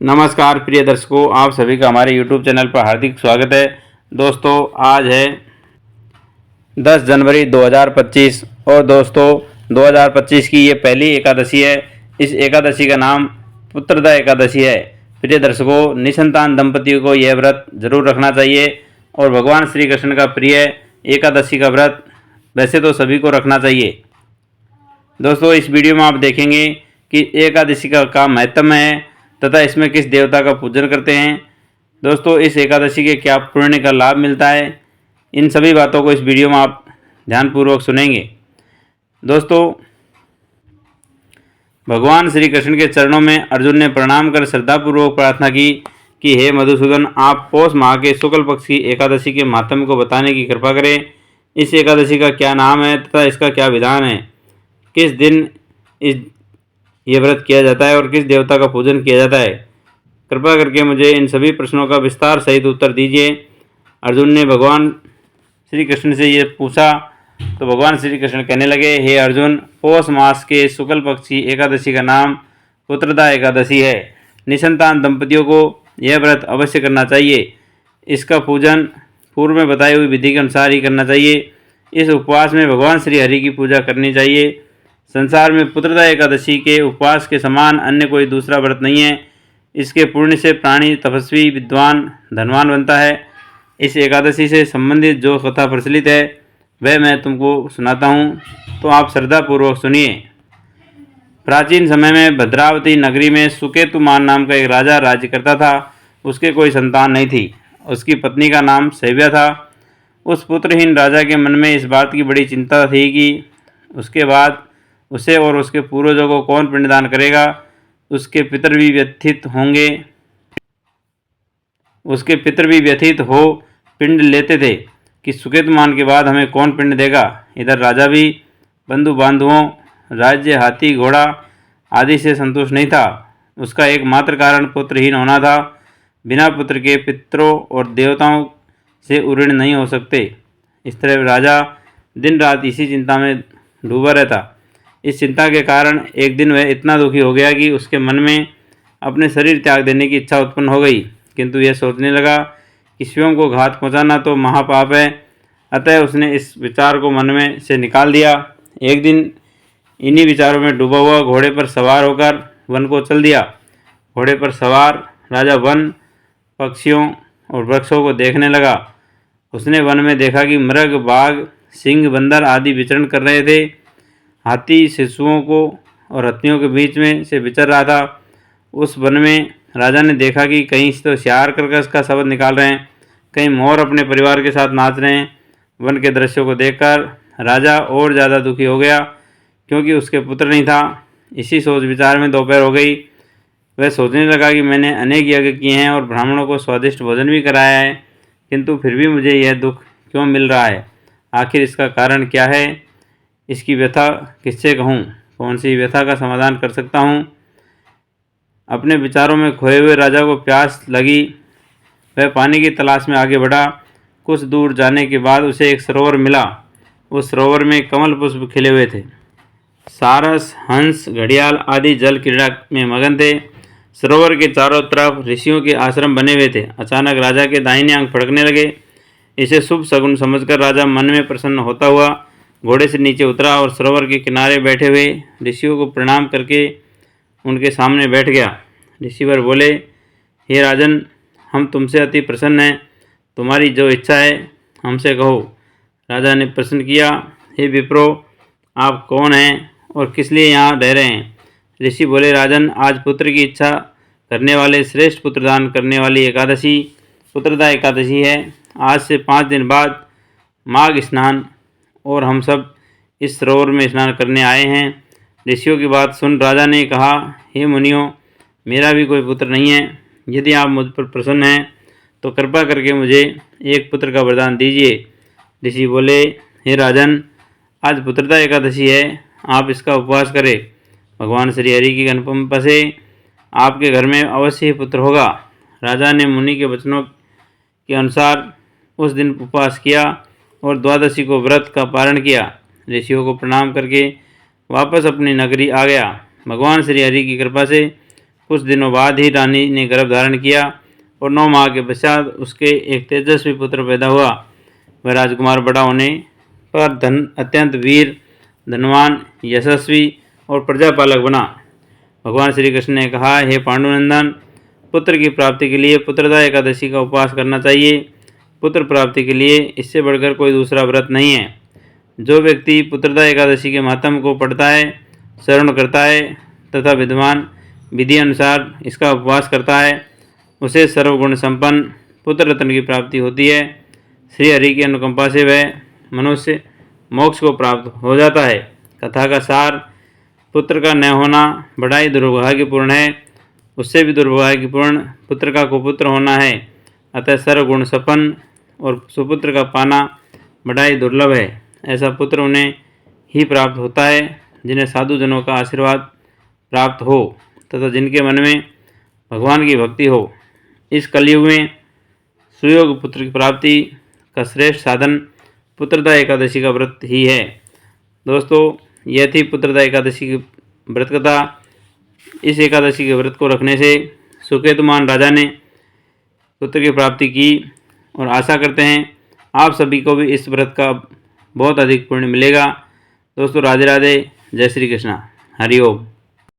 नमस्कार प्रिय दर्शकों, आप सभी का हमारे YouTube चैनल पर हार्दिक स्वागत है। दोस्तों, आज है 10 जनवरी 2025 और दोस्तों 2025 की ये पहली एकादशी है। इस एकादशी का नाम पुत्रदा एकादशी है। प्रिय दर्शकों, निसंतान दंपतियों को यह व्रत जरूर रखना चाहिए और भगवान श्री कृष्ण का प्रिय एकादशी का व्रत वैसे तो सभी को रखना चाहिए। दोस्तों, इस वीडियो में आप देखेंगे कि एकादशी का महत्व है तथा इसमें किस देवता का पूजन करते हैं। दोस्तों, इस एकादशी के क्या पुण्य का लाभ मिलता है, इन सभी बातों को इस वीडियो में आप ध्यानपूर्वक सुनेंगे। दोस्तों, भगवान श्री कृष्ण के चरणों में अर्जुन ने प्रणाम कर श्रद्धापूर्वक प्रार्थना की कि हे मधुसूदन, आप पौष माह के शुक्ल पक्ष की एकादशी के महात्म्य को बताने की कृपा करें। इस एकादशी का क्या नाम है तथा इसका क्या विधान है, किस दिन ये व्रत किया जाता है और किस देवता का पूजन किया जाता है। कृपा करके मुझे इन सभी प्रश्नों का विस्तार सहित उत्तर दीजिए। अर्जुन ने भगवान श्री कृष्ण से ये पूछा तो भगवान श्री कृष्ण कहने लगे, हे अर्जुन, पौष मास के शुक्ल पक्ष की एकादशी का नाम पुत्रदा एकादशी है। निसंतान दंपतियों को यह व्रत अवश्य करना चाहिए। इसका पूजन पूर्व में बताई हुई विधि के अनुसार ही करना चाहिए। इस उपवास में भगवान श्री हरि की पूजा करनी चाहिए। संसार में पुत्रदा एकादशी के उपवास के समान अन्य कोई दूसरा व्रत नहीं है। इसके पुण्य से प्राणी तपस्वी, विद्वान, धनवान बनता है। इस एकादशी से संबंधित जो कथा प्रचलित है वह मैं तुमको सुनाता हूँ, तो आप श्रद्धापूर्वक सुनिए। प्राचीन समय में भद्रावती नगरी में सुकेतुमान नाम का एक राजा राज्य करता था। उसके कोई संतान नहीं थी। उसकी पत्नी का नाम शैव्या था। उस पुत्रहीन राजा के मन में इस बात की बड़ी चिंता थी कि उसके बाद उसे और उसके पूर्वजों को कौन पिंडदान करेगा। उसके पितर भी व्यथित हो पिंड लेते थे कि सुकेतुमान के बाद हमें कौन पिंड देगा। इधर राजा भी बंधु बांधुओं, राज्य, हाथी, घोड़ा आदि से संतुष्ट नहीं था। उसका एकमात्र कारण पुत्रहीन होना था। बिना पुत्र के पितरों और देवताओं से उऋण नहीं हो सकते। इस तरह राजा दिन रात इसी चिंता में डूबा रहता। इस चिंता के कारण एक दिन वह इतना दुखी हो गया कि उसके मन में अपने शरीर त्याग देने की इच्छा उत्पन्न हो गई, किंतु यह सोचने लगा कि स्वयं को घात पहुंचाना तो महापाप है। अतः उसने इस विचार को मन में से निकाल दिया। एक दिन इन्हीं विचारों में डूबा हुआ घोड़े पर सवार होकर वन को चल दिया। घोड़े पर सवार राजा वन, पक्षियों और वृक्षों को देखने लगा। उसने वन में देखा कि मृग, बाघ, सिंह, बंदर आदि विचरण कर रहे थे। हाथी शिशुओं को और हत्तियों के बीच में से विचर रहा था। उस वन में राजा ने देखा कि कहीं तो सियार कर्कश का शब्द निकाल रहे हैं, कहीं मोर अपने परिवार के साथ नाच रहे हैं। वन के दृश्यों को देखकर राजा और ज़्यादा दुखी हो गया, क्योंकि उसके पुत्र नहीं था। इसी सोच विचार में दोपहर हो गई। वह सोचने लगा कि मैंने अनेक यज्ञ किए हैं और ब्राह्मणों को स्वादिष्ट भोजन भी कराया है, किंतु फिर भी मुझे यह दुख क्यों मिल रहा है। आखिर इसका कारण क्या है? इसकी व्यथा किससे कहूँ? कौन सी व्यथा का समाधान कर सकता हूँ? अपने विचारों में खोए हुए राजा को प्यास लगी। वह पानी की तलाश में आगे बढ़ा। कुछ दूर जाने के बाद उसे एक सरोवर मिला। उस सरोवर में कमल पुष्प खिले हुए थे। सारस, हंस, घड़ियाल आदि जल क्रीड़ा में मगन थे। सरोवर के चारों तरफ ऋषियों के आश्रम बने हुए थे। अचानक राजा के दाहिने अंग फड़कने लगे। इसे शुभ शगुन समझकर राजा मन में प्रसन्न होता हुआ घोड़े से नीचे उतरा और सरोवर के किनारे बैठे हुए ऋषियों को प्रणाम करके उनके सामने बैठ गया। ऋषिवर बोले, हे राजन, हम तुमसे अति प्रसन्न हैं। तुम्हारी जो इच्छा है हमसे कहो। राजा ने प्रश्न किया, हे विप्रो, आप कौन हैं और किस लिए यहाँ रह रहे हैं? ऋषि बोले, राजन, आज पुत्र की इच्छा करने वाले श्रेष्ठ पुत्रदान करने वाली एकादशी पुत्रदा एकादशी है। आज से 5 दिन बाद माघ स्नान और हम सब इस सरोवर में स्नान करने आए हैं। ऋषियों की बात सुन राजा ने कहा, हे मुनियों, मेरा भी कोई पुत्र नहीं है। यदि आप मुझ पर प्रसन्न हैं तो कृपा करके मुझे एक पुत्र का वरदान दीजिए। ऋषि बोले, हे राजन, आज पुत्रदा एकादशी है, आप इसका उपवास करें। भगवान श्री हरि की अनुकंपा से आपके घर में अवश्य ही पुत्र होगा। राजा ने मुनि के वचनों के अनुसार उस दिन उपवास किया और द्वादशी को व्रत का पारण किया। ऋषियों को प्रणाम करके वापस अपनी नगरी आ गया। भगवान श्री हरि की कृपा से कुछ दिनों बाद ही रानी ने गर्भ धारण किया और 9 माह के पश्चात उसके एक तेजस्वी पुत्र पैदा हुआ। वह राजकुमार बड़ा होने पर अत्यंत वीर, धनवान, यशस्वी और प्रजापालक बना। भगवान श्री कृष्ण ने कहा, हे पांडुनंदन, पुत्र की प्राप्ति के लिए पुत्रदा एकादशी का उपवास करना चाहिए। पुत्र प्राप्ति के लिए इससे बढ़कर कोई दूसरा व्रत नहीं है। जो व्यक्ति पुत्रदा एकादशी के महात्म्य को पढ़ता है, श्रवण करता है तथा विद्वान विधि अनुसार इसका उपवास करता है, उसे सर्वगुण संपन्न पुत्र रत्न की प्राप्ति होती है। श्री हरि की अनुकंपा से वह मनुष्य मोक्ष को प्राप्त हो जाता है। कथा का सार, पुत्र का न होना बड़ा ही दुर्भाग्यपूर्ण है। उससे भी दुर्भाग्यपूर्ण पुत्र का कुपुत्र होना है। अतः सर्वगुण संपन्न और सुपुत्र का पाना बड़ा ही दुर्लभ है। ऐसा पुत्र उन्हें ही प्राप्त होता है जिन्हें साधुजनों का आशीर्वाद प्राप्त हो तथा जिनके मन में भगवान की भक्ति हो। इस कलयुग में सुयोग पुत्र की प्राप्ति का श्रेष्ठ साधन पुत्रदा एकादशी का व्रत ही है। दोस्तों, यह थी पुत्रदा एकादशी की व्रत कथा। इस एकादशी के व्रत को रखने से सुकेतुमान राजा ने पुत्र की प्राप्ति की और आशा करते हैं आप सभी को भी इस व्रत का बहुत अधिक पुण्य मिलेगा। दोस्तों, राधे राधे, जय श्री कृष्णा, हरि ओम।